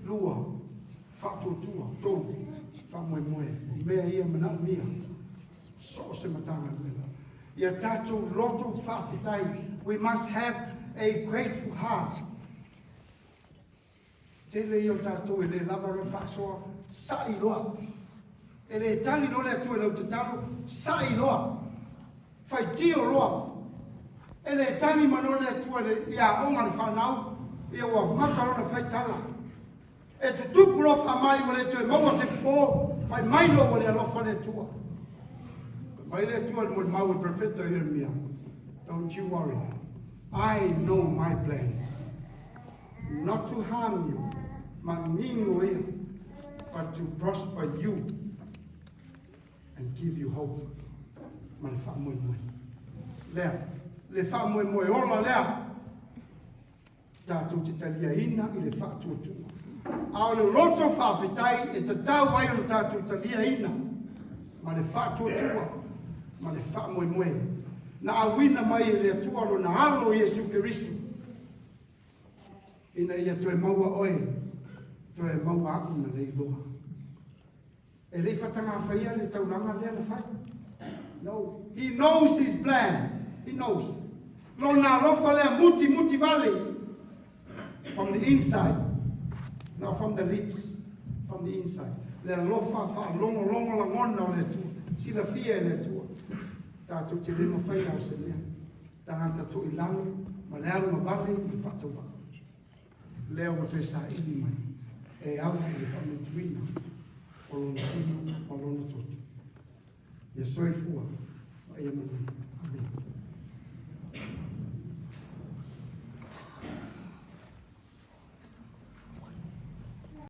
lua, whatotua, tolu, whamoemoe, mea ia mana mia, so se matanga mela. Ia tātou loto whawhitai, we must have a grateful heart. Te leo tātou e le lava re whaasoa, sa i loa. E le tali no le atu e lau te talo, sa i loa. Whai tio loa. E le tani mano le atu e le ia onga le whanau, ia ua matarona whai tala. E te tupu lo whamai wa le atu e maua se fō, whai mailo wa le alofa le atua. Whai le atua le mo mau e perfecto i mia. Don't you worry. I know my plans. Not to harm you, but to prosper you and give you hope. Ma le whaamoemoe. Lea, le whaamoemoe ola lea. Tātou te talia ina i le whaatuatua. Ao le roto whawhitai e te tau ai o tātou talia ina. Ma le whaatuatua, ma le whaamoemoe. Na awina mai e le atua lo na alo Iesu Kerisu. Ina ia toe maua oe, toe maua aku na le iloa. E le whatanga whaia le tauranga lea na whai. No, he knows his plan. He knows. Lo na lofa lea muti vale. From the inside. Not from the lips. From the inside. Lea lofa wha longo la ngona o le tua. Sila fia le tua. Tātou te lima whai au se mea. Tangata to i lalo, ma le alu ma vale, i whatawa. Leo mo te sa ili mai. E au i le whamutuina. O lona tino, o lona toto. Ia soe fua. Ia mana. Amen.